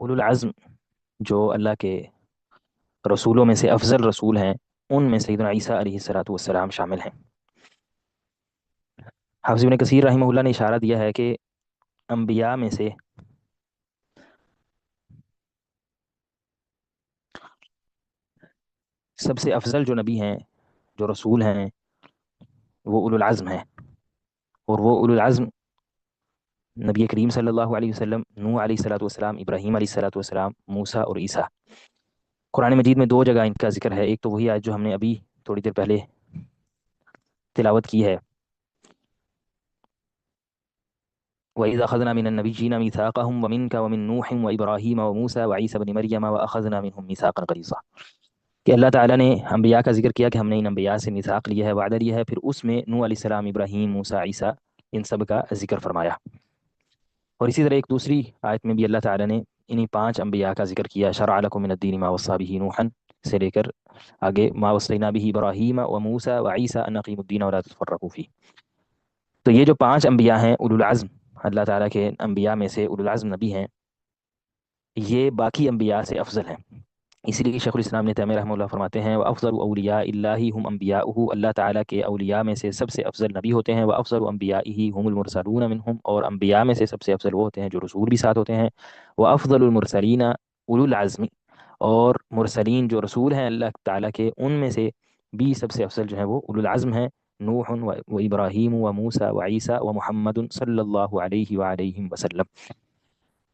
اولو العزم جو اللہ کے رسولوں میں سے افضل رسول ہیں، ان میں سیدنا عیسیٰ علیہ الصلاۃ والسلام شامل ہیں۔ حافظ ابن کثیر رحمہ اللہ نے اشارہ دیا ہے کہ انبیاء میں سے سب سے افضل جو نبی ہیں، جو رسول ہیں، وہ اولو العزم ہیں۔ اور وہ اولو العزم نبی کریم صلی اللہ علیہ وسلم، نوح علیہ الصلاۃ والسلام، ابراہیم علیہ الصلاۃ والسلام، موسیٰ اور عیسیٰ۔ قرآن مجید میں دو جگہ ان کا ذکر ہے، ایک تو وہی آیت جو ہم نے ابھی تھوڑی دیر پہلے تلاوت کی ہے، وَإِذْ أَخَذْنَا مِنَ النَّبِيِّينَ مِيثَاقَهُمْ وَمِنْكَ وَمِن نُوحٍ وَإِبْرَاهِيمَ وَمُوسَىٰ وَعِيسَىٰ ابْنِ مَرْيَمَ وَأَخَذْنَا مِنْهُم مِيثَاقًا غَلِيظًا، کہ اللہ تعالیٰ نے انبیاء کا ذکر کیا کہ ہم نے ان انبیاء سے میثاق لیا ہے، وعدہ لیا ہے، پھر اس میں نوح علیہ السلام، ابراہیم، موسیٰ، عیسیٰ، ان سب کا ذکر فرمایا۔ اور اسی طرح ایک دوسری آیت میں بھی اللہ تعالیٰ نے انہی پانچ انبیاء کا ذکر کیا، شرع لکم من الدین ما وصی به نوحا سے لے کر آگے ما وصینا به ابراہیم و موسیٰ و عیسیٰ ان اقیموا الدین ولا تتفرقوا فیہ۔ تو یہ جو پانچ انبیاء ہیں اولو العزم، اللہ تعالیٰ کے انبیاء میں سے اولو العزم نبی ہیں، یہ باقی انبیاء سے افضل ہیں۔ اسی لیے شیخ الاسلام نے تیمیہ رحمہ اللہ فرماتے ہیں وَأَفْضَلُ أَوْلِيَاءِ اللَّهِ هُمْ أَنْبِيَاؤُهُ، اللہ تعالیٰ کے اولیاء میں سے سب سے افضل نبی ہوتے ہیں، وَأَفْضَلُ أَنْبِيَائِهِ هُمُ الْمُرْسَلُونَ مِنْهُمْ، اور انبیاء میں سے سب سے افضل وہ ہوتے ہیں جو رسول بھی ساتھ ہوتے ہیں، وَأَفْضَلُ الْمُرْسَلِينَ أُولُو الْعَزْمِ، اور مرسلین جو رسول ہیں اللہ تعالیٰ کے، ان میں سے بھی سب سے افضل جو ہیں وہ اولو العزم ہیں، نوح و ابراہیم و موسیٰ و عیسیٰ و محمد صلی اللہ علیہ وآلہ وسلم۔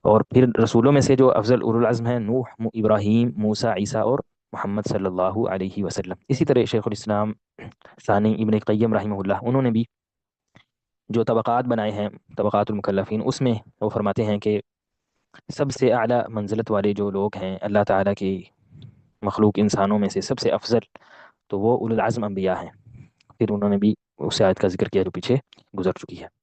اور پھر رسولوں میں سے جو افضل اولو العزم ہیں، نوح، ابراہیم، موسیٰ، عیسیٰ اور محمد صلی اللہ علیہ وسلم۔ اسی طرح شیخ الاسلام ثانی ابن قیم رحمہ اللہ، انہوں نے بھی جو طبقات بنائے ہیں، طبقات المکلفین، اس میں وہ فرماتے ہیں کہ سب سے اعلیٰ منزلت والے جو لوگ ہیں اللہ تعالیٰ کی مخلوق انسانوں میں سے سب سے افضل، تو وہ اولو العزم انبیاء ہیں۔ پھر انہوں نے بھی اس آیت کا ذکر کیا جو پیچھے گزر چکی ہے۔